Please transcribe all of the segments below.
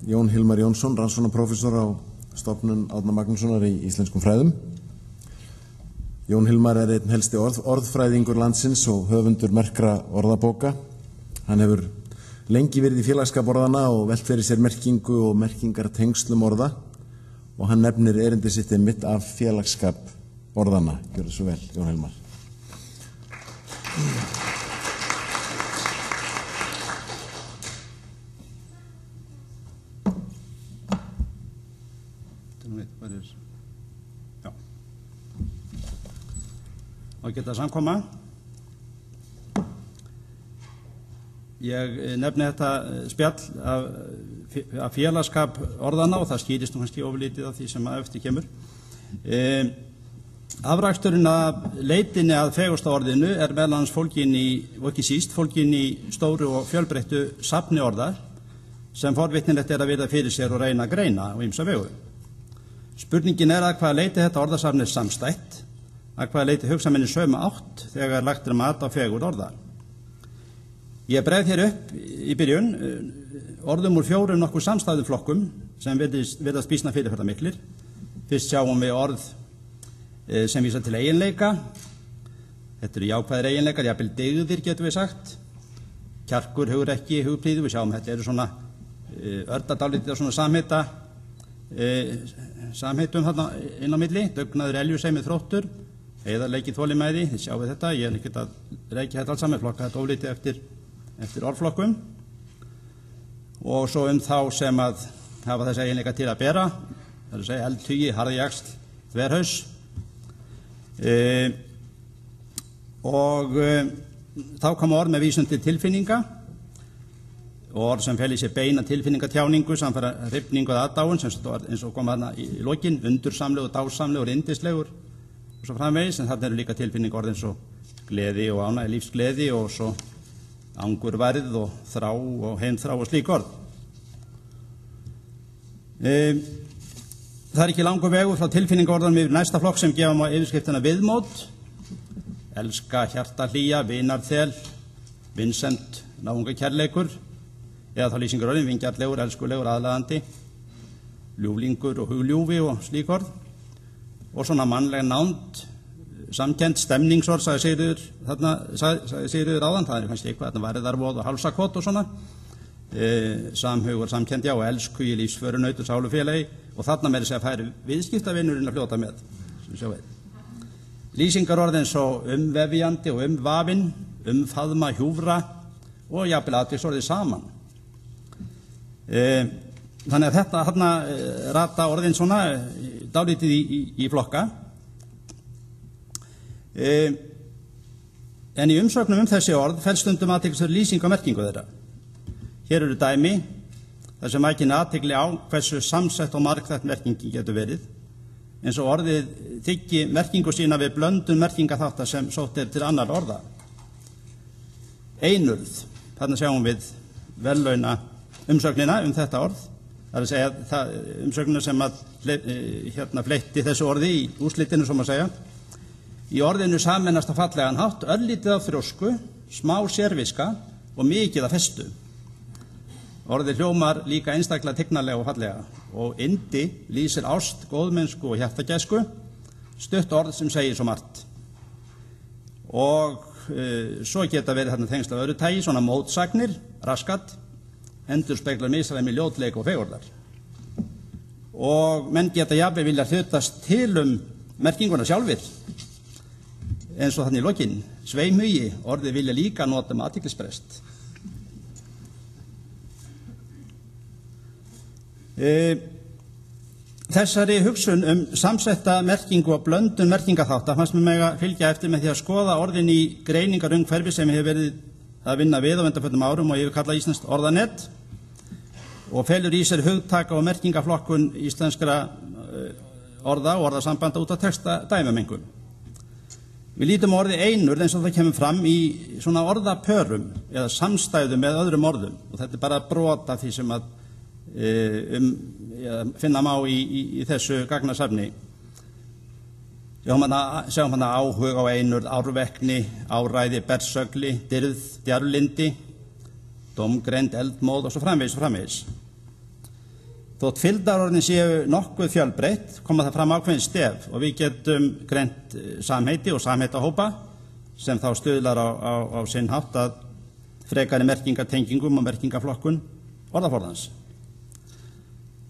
Jón Hilmar Jónsson, rannsóknarprófessor á stofnun Árna Magnússonar í íslenskum fræðum. Jón Hilmar einn helsti orðfræðingur landsins og höfundur merkra orðabóka. Hann hefur lengi verið í félagsskap orðanna og velt fyrir sér merkingu og merkingartengslum orða og hann nefnir erindi sitt einmitt af félagsskap orðanna. Gjörðu svo vel, Jón Hilmar. Og geta samkoma. Ég nefni þetta spjall af félagsskap orðanna og það skýrist nú kannski ofurlítið af því sem að eftir kemur. Afraksturinn af leitinni að fegursta orðinu meðal annars fólginn í, og ekki síst, fólginn í stóru og fjölbreyttu safni orða sem forvitnilegt að virða fyrir sér og reyna að greina á ýmsa vegu. Spurningin að hvaða leiti þetta orðasafn samstætt, að hvaða leiti hugsa menn í sömu átt þegar lagt mat á fegur orða. Ég breið hér upp í byrjun orðum úr 4 nokkuð samstæðum flokkum sem virðast býsna fyrirferðarmiklir. Fyrst sjáum við orð sem vísa til eiginleika. Þetta eru jákvæðir eiginleikar, jafnvel dygðir getum við sagt. Kjarkur, hugrekki, hugprýði, við sjáum þetta eru svona ördadálítið svona samheitum þarna inn á milli, dugnaður, eljusemi, þróttur, heiðarleiki, þolinmæði, þið sjáum við þetta, ég ekkert að reykja þetta alls saman, flokka þetta oflítið eftir orðflokkum og svo þá sem að hafa þessi eiginleika til að bera, það er að segja eldhugi, harðjaxl, þverhaus og þá koma orð með vísun til tilfinninga og orð sem feli sér beina tilfinningatjáningu samfara hrifningu eða aðdáun sem eins og koma þarna í lokin, undursamlegur, dásamlegur, yndislegur og svo framvegis, en þarna eru líka tilfinningarorð eins og gleði og ánægja, lífsgleði og svo angurværð og þrá og heimþrá og slík orð. Það er ekki langur vegur frá tilfinningarorðanum yfir næsta flokk sem gefum á yfirskriftina viðmót, elska, hjarta, hlýja, vinarþel, vinsæmt, náungakærleikur, eða þá lýsingarorðin, vingjarlegur, elskulegur, aðlaðandi, ljúflingur og hugljúfi og slík orð. Og svona mannlega nánd, samkennd, stemningsorð, sagði Sigríður áðan, það er kannski eitthvað, þarna varðarvoð og hálsakot og svona, samhugur, samkennd, já, og elsku í lífsföru, nautur, sálufélagi, og þarna meiri segja að færi viðskiptavinurinn að fljóta með, sem sjá við. Lýsingarorðin svo umvefjandi og umvafinn, umfaðma, hjúfra og jafnvel atviksorðið saman. Þannig að þetta þarna rata orðin svona dálítið í flokka. En í umsögnum þessi orð felst stundum athyglisverð lýsing á merkingu þeirra. Hér eru dæmi þar sem vakin athygli á hversu samsett og margþætt merkingin getur verið, eins og orðið þiggi merkingu sína við blöndun merkingaþátta sem sótt til annar orða. Einurð, þarna sjáum við verðlauna umsögnina þetta orð, það er að segja umsögnina sem að fleitti þessu orði í úrslitinu, sem að segja. Í orðinu samennast á fallegan hátt, örlítið af þrjósku, smá sérviska og mikið af festu. Orðið hljómar líka einstaklega tignarlega og fallega og yndi lýsir ást, góðmennsku og hjartagæsku, stutt orð sem segir svo margt. Og svo geta verið þarna tengsl af öðru tagi, svona mótsagnir, raskat, endurspeglar misræmi, ljótleik og fegurðar. Og menn geta jafnvel vilja hlutast til merkinguna sjálfir, eins og þannig í lokin, sveimhugi, orðið vilja líka nota með athyglisbrest. Þessari hugsun samsetta merkingu og blöndun merkingaþátta fannst mér mega fylgja eftir með því að skoða orðin í greiningarumhverfi sem ég hef verið að vinna við á undanförnum árum og ég hef kallað íslenskt orðanett og felur í sér hugtaka og merkingaflokkun íslenskra orða og orðasambanda út af texta dæmamengun. Við lítum orði einurð eins og það kemur fram í svona orðapörum eða samstæðum með öðrum orðum og þetta er bara brot af því sem að finna má í þessu gagnasafni. Sjáum hana áhug á einurð, árvekni, áræði, bersögli, dyrð, djarflindi, dómgreind, eldmóð og svo framvegis og framvegis. Þótt fylgdarorðin séu nokkuð fjölbreytt koma það fram ákveðin stef og við getum greint samheiti og samheitahópa sem þá stuðlar á sinn hátt að frekari merkingatengingum og merkingaflokkun orðaforðans.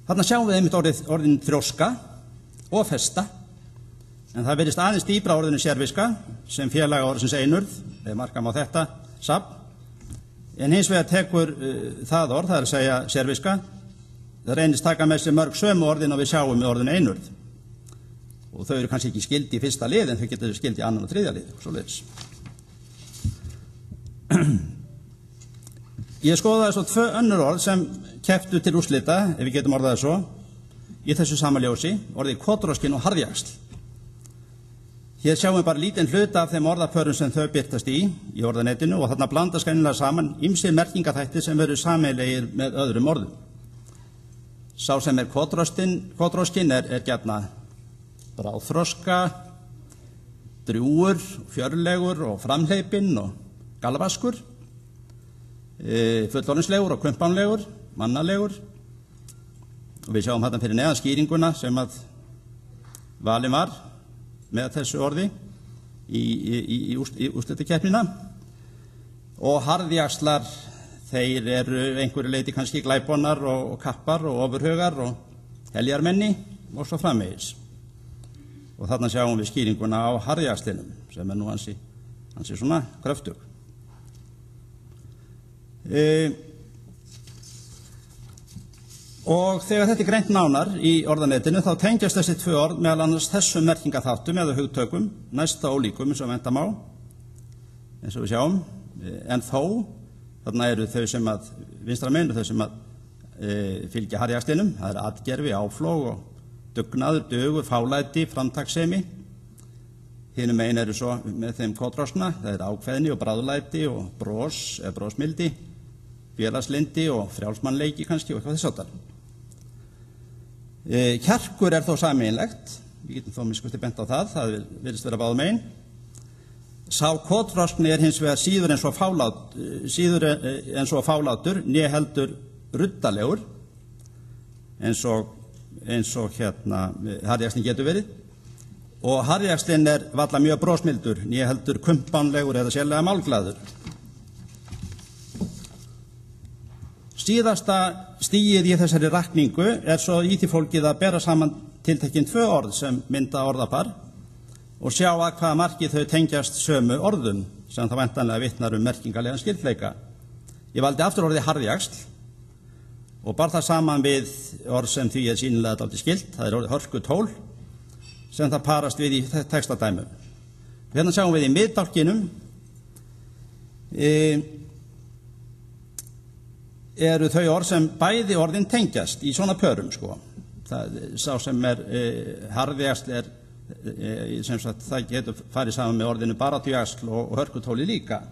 Þarna sjáum við einmitt orðin þrjóska og festa, en það virðist aðeins dýpra orðinu sérviska sem félaga orðsins einurð, ef marka má þetta safn, en hins vegar tekur það orð, það er að segja sérviska, það reynist taka með sér mörg sömu orðin og við sjáum með orðinu einurð. Og þau eru kannski ekki skildi í fyrsta lið, en þau getur skildi í annan og þriðja lið, svoleiðis. Ég skoðaði svo 2 önnur orð sem kepptu til úrslita, ef við getum orðað það svo, í þessu sama ljósi, orðið kotroskin og harðjaxl. Hér sjáum við bara lítinn hluta af þeim orðapörum sem þau birtast í orðanetinu og þarna blandast greinilega saman ýmsir merkingaþættir sem verður sameiginlegir með öðrum orðum. Sá sem er kotroskin er gjarna bráðþroska, drjúgur, fjörlegur og framhleypinn og galvaskur, fullorðinslegur og kumpánlegur, mannalegur. Og við sjáum þarna fyrir neðan skýringuna sem að valin var með þessu orði í úrslitakeppnina. Og harðjaxlar, þeir eru einhverju leyti kannski glæponar og kappar og ofurhugar og heljarmenni og svo framvegis. Og þarna sjáum við skýringuna á harðjaxlinum sem er nú ansi svona kröftug. Og þegar þetta er greint nánar í orðanetinu þá tengjast þessi 2 orð meðal annars þessum merkingaþáttum eða hugtökum, næsta ólíkum eins og vænta má, eins og við sjáum, en þó þarna eru þau sem að vinstra megin og þau sem að fylgja harðjaxlinum, það er atgerfi, áflóg og dugnaður, dugur, fálæti, framtakssemi. Hinum megin eru svo með þeim kotrosna, það er ákveðni og bráðlæti og bros eða brosmildi, félagslindi og frjálsmannleiki kannski og eitthvað þess áttar. Kjarkur er þó sameiginlegt, við getum þó miskusti bent á það virðist vera báðum megin. Sá kotroskni er hins vegar síður en svo fálátur, né heldur ruddalegur, eins og harðjaxlinn getur verið. Og harðjaxlinn er varla mjög brosmildur, né heldur kumpánlegur eða sérlega málglaður. Síðasta stigið í þessari rakningu er svo í því fólkið að bera saman tiltekin 2 orð sem mynda orðapar og sjá að hvaða marki þau tengjast sömu orðum sem það væntanlega vitnar merkingarlegan skyldleika. Ég valdi aftur orðið harðjaxl og bar það saman við orð sem því er sýnilega dálítið skylt, það er orðið hörkutól sem það parast við í textadæmu. Hérna sjáum við í miðdálkinum eru þau orð sem bæði orðin tengjast í svona pörum sko. Sá sem er harðjaxl er sem sagt það getur farið saman með orðinu baráttujasl og hörkutóli líka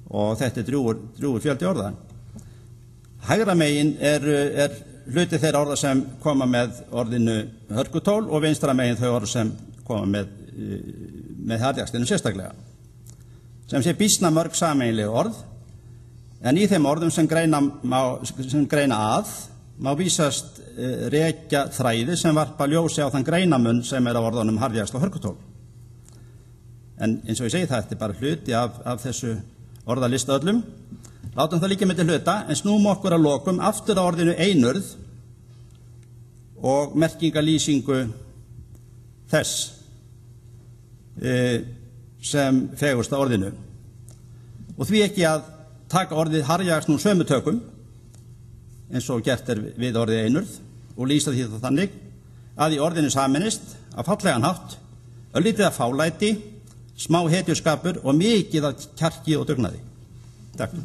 og þetta er drjúgur fjöldi orða. Hægra megin er hluti þeirra orða sem koma með orðinu hörkutól og vinstra megin þau orð sem koma með harðjaxlinu sérstaklega. Sem sé býsna mörg sameiginleg orð en í þeim orðum sem greina að má vísast rekja þræði sem varpa ljósi á þann greinamun sem er á orðunum harðjaxl og hörkutól. En eins og ég segi þetta er bara hluti af þessu orðalista öllum. Látum það líka milli hluta en snúum okkur að lokum aftur á orðinu einurð og merkingalýsingu þess sem fegursta orðinu. Og því ekki að taka orðið harðjaxl nú sömu tökum eins og gert er við orðið einurð og lýsa því það þannig að í orðinu sameinist á fallegan hátt, örlítið af fálæti, smá hetjuskapur og mikið af kjarki og dugnaði. Takk.